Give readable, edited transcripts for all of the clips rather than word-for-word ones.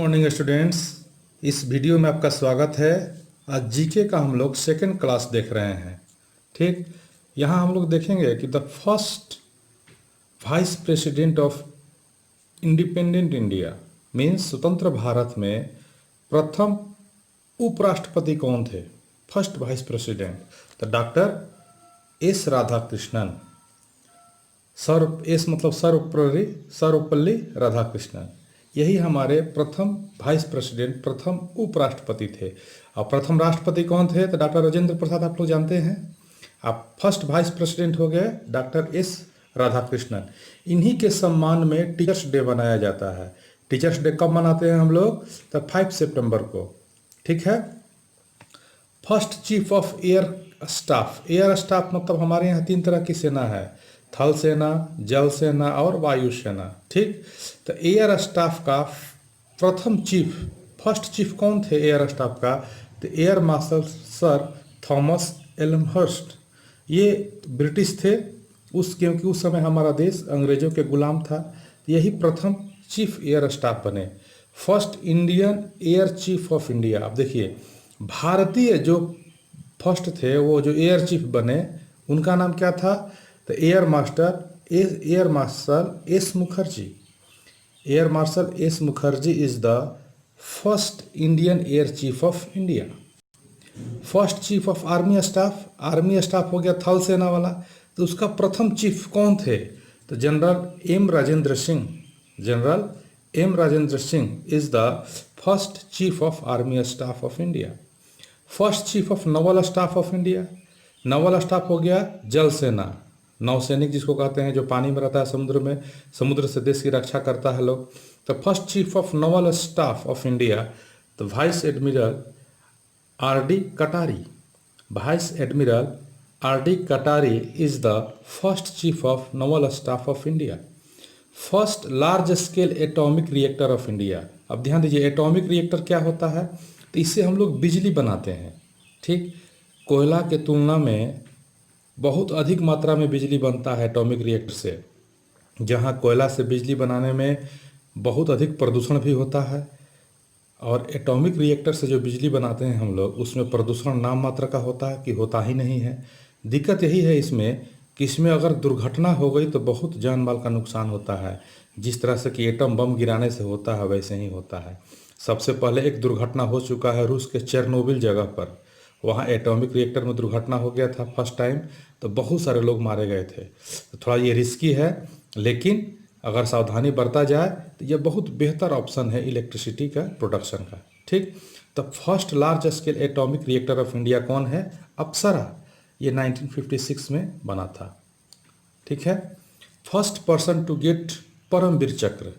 Morning students. इस video में आपका स्वागत है। आज जीके का हम लोग सेकेंड क्लास देख रहे हैं। ठीक, यहाँ हम लोग देखेंगे कि the first vice president of independent India means स्वतंत्र भारत में प्रथम उपराष्ट्रपति कौन थे। फर्स्ट वाइस प्रेसिडेंट तो डॉक्टर एस राधाकृष्णन। एस मतलब सर्वपल्ली राधाकृष्णन। यही हमारे प्रथम वाइस प्रेसिडेंट, प्रथम उपराष्ट्रपति थे। और प्रथम राष्ट्रपति कौन थे तो डॉक्टर राजेंद्र प्रसाद, आप लोग जानते हैं। अब फर्स्ट वाइस प्रेसिडेंट हो गए डॉक्टर एस राधाकृष्णन। इन्हीं के सम्मान में टीचर्स डे मनाया जाता है। टीचर्स डे कब मनाते हैं हम लोग तो 5 सितंबर को। ठीक है। First chief of air staff. Air staff मतलब हमारे यहाँ 3 तरह की सेना है, थल सेना, जल सेना और वायु सेना। ठीक, तो एयर स्टाफ का प्रथम चीफ, फर्स्ट चीफ कौन थे एयर स्टाफ का तो air marshal sir Thomas Elmhirst. ये ब्रिटिश थे क्योंकि उस समय हमारा देश अंग्रेजों के गुलाम था। यही प्रथम चीफ एयर स्टाफ बने। First Indian air chief of India. अब देखिए, भारतीय जो फर्स्ट थे वो जो एयर चीफ बने उनका नाम क्या था तो air marshal S Mukherjee. Air marshal S Mukherjee is the first Indian air chief of India. First chief of army staff, army staff हो गया थल सेना वाला, तो उसका प्रथम चीफ कौन थे तो general M Rajendra Singh. General M Rajendra Singh is the first chief of army staff of India. First chief of naval staff of India. Naval staff हो गया जल सेना, नौसैनिक जिसको कहते हैं, जो पानी में रहता है समुद्र में, समुद्र से देश की रक्षा करता है लोग। तो first chief of naval staff of India तो वाइस एडमिरल आर डी कटारी। वाइस एडमिरल आर डी कटारी is the first chief of naval staff of India. First large scale atomic reactor of India. अब ध्यान दीजिए, atomic reactor क्या होता है तो इससे हम लोग बिजली बनाते हैं। ठीक, कोयला के तुलना में बहुत अधिक मात्रा में बिजली बनता है एटॉमिक रिएक्टर से। जहाँ कोयला से बिजली बनाने में बहुत अधिक प्रदूषण भी होता है, और एटॉमिक रिएक्टर से जो बिजली बनाते हैं हम लोग उसमें प्रदूषण नाम मात्र का होता है कि होता ही नहीं है। दिक्कत यही है इसमें कि इसमें अगर दुर्घटना हो गई तो बहुत जान माल का नुकसान होता है। जिस तरह से कि एटम बम गिराने से होता है वैसे ही होता है। सबसे पहले एक दुर्घटना हो चुका है रूस के चेरनोबिल जगह पर। वहाँ एटॉमिक रिएक्टर में दुर्घटना हो गया था फर्स्ट टाइम, तो बहुत सारे लोग मारे गए थे। तो थोड़ा ये रिस्की है, लेकिन अगर सावधानी बरता जाए तो ये बहुत बेहतर ऑप्शन है इलेक्ट्रिसिटी का प्रोडक्शन का। ठीक, तो first large scale atomic reactor of India कौन है? अप्सरा। ये 1956 में बना था। ठीक है। First person to get Paramvir Chakra.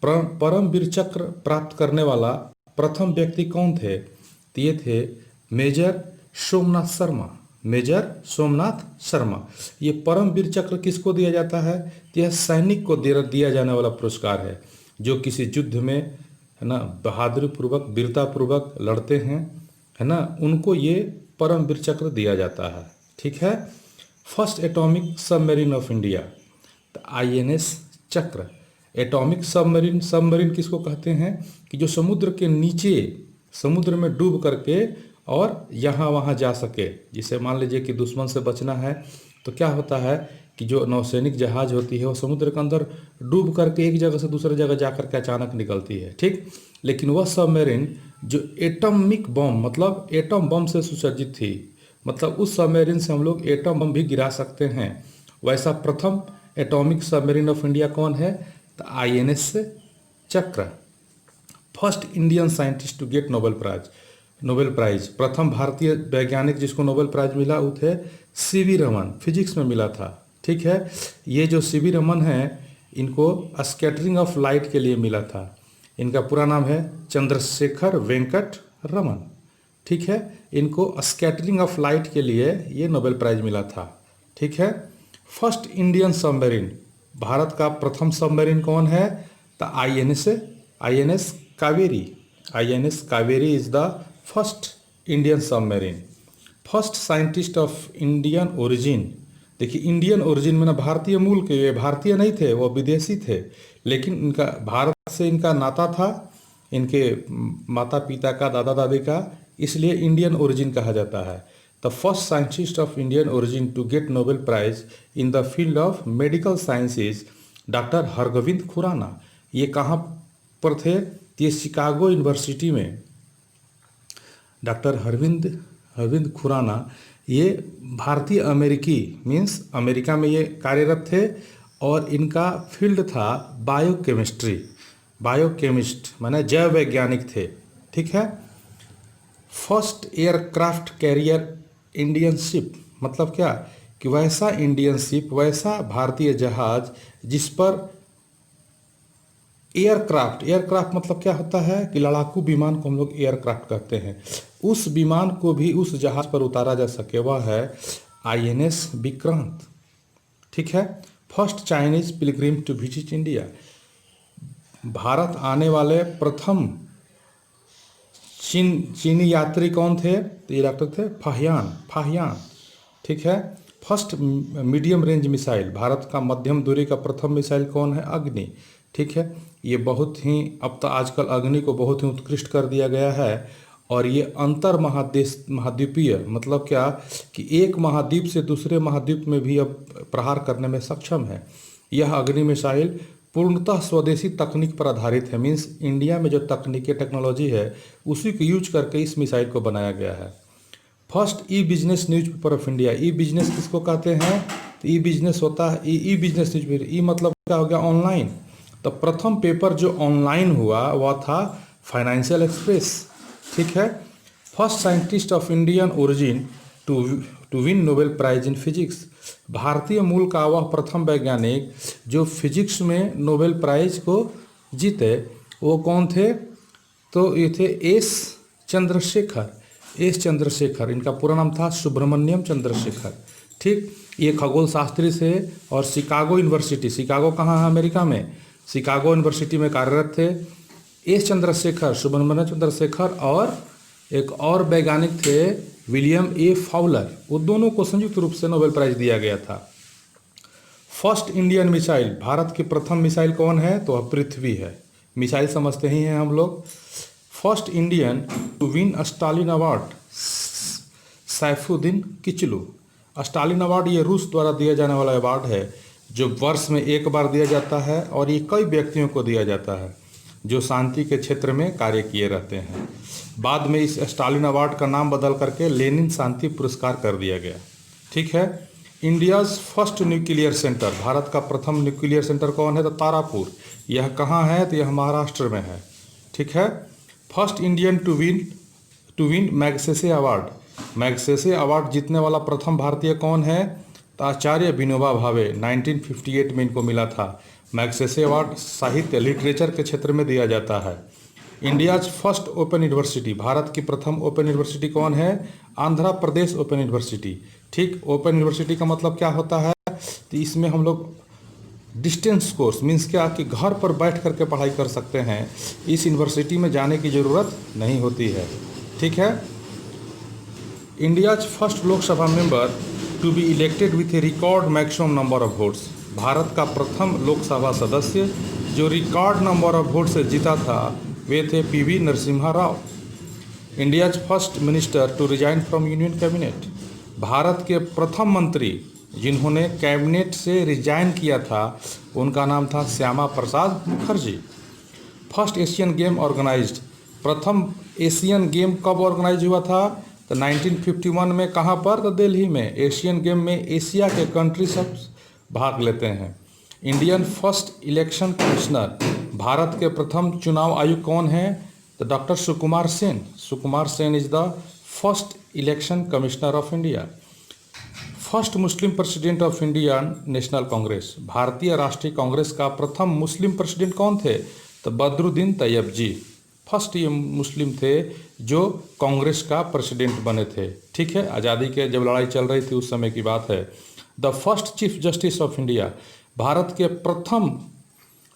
Paramvir चक्र प्राप्त करने वाला प्रथम व्यक्ति कौन थे तो ये थे मेजर सोमनाथ शर्मा। मेजर सोमनाथ शर्मा। ये परमवीर चक्र किसको दिया जाता है तो यह सैनिक को दिया जाने वाला पुरस्कार है जो किसी युद्ध में, है ना, बहादुरी पूर्वक, वीरता पूर्वक लड़ते हैं, है ना, उनको ये परमवीर चक्र दिया जाता है। ठीक है। First atomic submarine of India तो INS चक्र। एटॉमिक सबमरीन किसको कहते हैं कि जो समुद्र के नीचे, समुद्र में डूब करके और यहाँ वहाँ जा सके। जिसे मान लीजिए कि दुश्मन से बचना है तो क्या होता है कि जो नौसैनिक जहाज होती है वो समुद्र के अंदर डूब करके एक जगह से दूसरे जगह जा करके अचानक निकलती है। ठीक, लेकिन वह सबमरीन जो एटॉमिक बम मतलब एटम बम से सुसज्जित थी, मतलब उस सबमरीन से हम लोग एटम बम भी गिरा सकते हैं। वैसा प्रथम एटॉमिक सबमरीन ऑफ इंडिया कौन है तो INS Chakra. First Indian scientist to get Nobel prize. प्रथम भारतीय वैज्ञानिक जिसको नोबेल प्राइज मिला वो थे CV रमन, फिजिक्स में मिला था। ठीक है। ये जो CV रमन हैं इनको स्कैटरिंग ऑफ लाइट के लिए मिला था। इनका पूरा नाम है चंद्रशेखर वेंकट रमन। ठीक है। इनको स्कैटरिंग ऑफ लाइट के लिए ये नोबेल प्राइज मिला था। ठीक है। फर्स्ट इंडियन सबमरीन, भारत का प्रथम सबमरीन कौन है तो INS Kaveri. INS Kaveri is the first Indian submarine. First scientist of Indian origin. देखिए, इंडियन ओरिजिन में ना भारतीय मूल के, ये भारतीय नहीं थे, वो विदेशी थे, लेकिन इनका भारत से इनका नाता था इनके माता पिता का, दादा दादी का, इसलिए इंडियन ओरिजिन कहा जाता है। The first scientist of Indian origin to get Nobel prize in the field of medical sciences doctor Hargobind Khorana. ये कहाँ पर थे? ये शिकागो यूनिवर्सिटी में डॉक्टर हरविंद खुराना, ये भारतीय अमेरिकी मीन्स अमेरिका में ये कार्यरत थे और इनका फील्ड था बायोकेमिस्ट्री। बायोकेमिस्ट माने जैव वैज्ञानिक थे, ठीक है। First aircraft carrier Indian ship मतलब क्या कि वैसा इंडियन शिप, वैसा भारतीय जहाज जिस पर एयरक्राफ्ट मतलब क्या होता है कि लड़ाकू विमान को हम लोग एयरक्राफ्ट कहते हैं, उस विमान को भी उस जहाज पर उतारा जा सके, वह है INS विक्रांत, ठीक है। First Chinese pilgrim to visit India, Bharat आने वाले प्रथम चीनी यात्री कौन थे? तो ये डॉक्टर थे फाहियान, ठीक है। First medium range missile, Bharat का मध्यम दूरी का प्रथम मिसाइल कौन है? अग्नि, ठीक है। ये बहुत ही, अब तो आजकल अग्नि को बहुत ही उत्कृष्ट कर दिया गया है और ये अंतर महाद्वीपीय मतलब क्या कि एक महाद्वीप से दूसरे महाद्वीप में भी अब प्रहार करने में सक्षम है। यह अग्नि मिसाइल पूर्णतः स्वदेशी तकनीक पर आधारित है, मीन्स इंडिया में जो तकनीकी टेक्नोलॉजी है उसी को यूज करके इस मिसाइल को बनाया गया है। First E business newspaper of India, E business किसको कहते हैं? तो ई बिजनेस होता है ई बिजनेस न्यूज़पेपर, ई मतलब क्या हो गया? ऑनलाइन। तो प्रथम पेपर जो ऑनलाइन हुआ वह था फाइनेंशियल एक्सप्रेस, ठीक है। First scientist of Indian origin to win Nobel prize in physics, भारतीय मूल का वह प्रथम वैज्ञानिक जो फिजिक्स में नोबेल प्राइज को जीते, वो कौन थे? तो ये थे एस चंद्रशेखर, इनका पूरा नाम था सुब्रमण्यम चंद्रशेखर, ठीक। ये खगोल शास्त्री से और शिकागो यूनिवर्सिटी, शिकागो कहाँ है? अमेरिका में, शिकागो यूनिवर्सिटी में कार्यरत थे। एस चंद्रशेखर, सुब्रमण्यम चंद्रशेखर और एक और वैज्ञानिक थे विलियम ए फाउलर, वो दोनों को संयुक्त रूप से नोबेल प्राइज दिया गया था। फर्स्ट इंडियन मिसाइल, भारत की प्रथम मिसाइल कौन है? तो वह पृथ्वी है, मिसाइल समझते ही हैं हम लोग। First Indian to win Stalin award, Saifuddin Kitchlew. Stalin award ये रूस द्वारा दिया जाने वाला अवार्ड है जो वर्ष में एक बार दिया जाता है और ये कई व्यक्तियों को दिया जाता है जो शांति के क्षेत्र में कार्य किए रहते हैं। बाद में इस स्टालिन अवार्ड का नाम बदल करके लेनिन शांति पुरस्कार कर दिया गया, ठीक है। India's first nuclear centre, Bharat का प्रथम न्यूक्लियर सेंटर कौन है? तो तारापुर, यह कहाँ है? तो यह महाराष्ट्र में है, ठीक है। First Indian to win Magsaysay award, Magsaysay award जीतने वाला प्रथम भारतीय कौन है? तो आचार्य विनोबा भावे, 1958 में इनको मिला था। मैग्सेसे अवार्ड साहित्य लिटरेचर के क्षेत्र में दिया जाता है। India's first open university, Bharat की प्रथम ओपन यूनिवर्सिटी कौन है? आंध्र प्रदेश ओपन यूनिवर्सिटी, ठीक। ओपन यूनिवर्सिटी का मतलब क्या होता है? तो इसमें हम लोग डिस्टेंस कोर्स मीन्स क्या कि घर पर बैठ करके पढ़ाई कर सकते हैं, इस यूनिवर्सिटी में जाने की ज़रूरत नहीं होती है, ठीक है। India's first Lok Sabha member to be elected with a record maximum number of votes, Bharat का प्रथम लोकसभा सदस्य जो रिकॉर्ड नंबर ऑफ वोट से जीता था वे थे PV Narasimha Rao. India's first minister to resign from union cabinet, Bharat के प्रथम मंत्री जिन्होंने कैबिनेट से रिजाइन किया था उनका नाम था Shyama Prasad Mukherjee. First Asian game organised, प्रथम एशियन गेम कब ऑर्गेनाइज हुआ था? तो 1951 में, कहाँ पर? तो दिल्ली में। एशियन गेम में एशिया के कंट्री सब भाग लेते हैं। Indian first election commissioner, Bharat के प्रथम चुनाव आयुक्त कौन है? तो doctor Sukumar Sen is the first election commissioner of India. First Muslim president of Indian national Congress, भारतीय राष्ट्रीय कांग्रेस का प्रथम मुस्लिम प्रेसिडेंट कौन थे? तो बदरुद्दीन तैयब जी, फर्स्ट ये मुस्लिम थे जो कांग्रेस का प्रेसिडेंट बने थे, ठीक है। आज़ादी के जब लड़ाई चल रही थी उस समय की बात है। The first chief justice of India, Bharat के प्रथम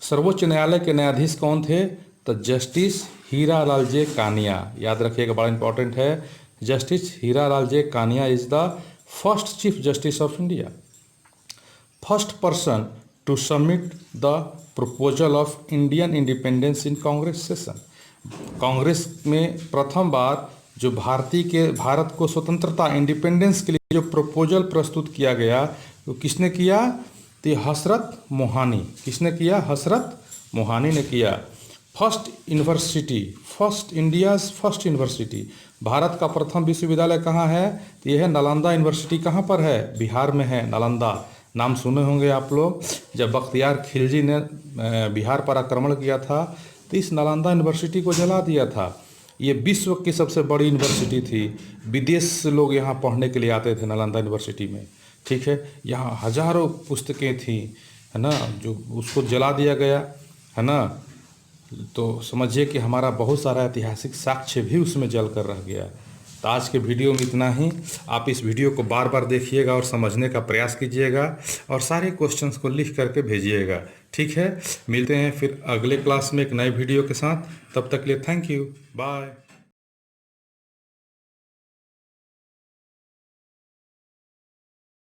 सर्वोच्च न्यायालय के न्यायाधीश कौन थे? तो जस्टिस हीरालाल जे कानिया, याद रखिएगा, बड़ा इंपॉर्टेंट है। Justice Hiralal J Kania is the first chief justice of India. First person to submit the proposal of Indian independence in Congress session, Congress में प्रथम बार जो भारत को स्वतंत्रता इंडिपेंडेंस के लिए जो प्रपोजल प्रस्तुत किया गया तो किसने किया? तो ये हसरत मोहानी। किसने किया? हसरत मोहानी ने किया। इंडियाज़ फर्स्ट यूनिवर्सिटी, भारत का प्रथम विश्वविद्यालय कहाँ है? तो यह है नालंदा यूनिवर्सिटी। कहाँ पर है? बिहार में है, नालंदा। नाम सुने होंगे आप लोग। जब बख्तियार खिलजी ने बिहार पर आक्रमण किया था तो इस नालंदा यूनिवर्सिटी को जला दिया था। ये विश्व की सबसे बड़ी यूनिवर्सिटी थी। विदेश से लोग यहाँ पढ़ने के लिए आते थे नालंदा यूनिवर्सिटी में। ठीक है, यहाँ हजारों पुस्तकें थी, है ना, जो उसको जला दिया गया, है ना। तो समझिए कि हमारा बहुत सारा ऐतिहासिक साक्ष्य भी उसमें जल कर रह गया। तो आज के वीडियो में इतना ही। आप इस वीडियो को बार बार देखिएगा और समझने का प्रयास कीजिएगा और सारे क्वेश्चंस को लिख करके भेजिएगा। ठीक है, मिलते हैं फिर अगले क्लास में एक नए वीडियो के साथ। तब तक के लिए थैंक यू, बाय।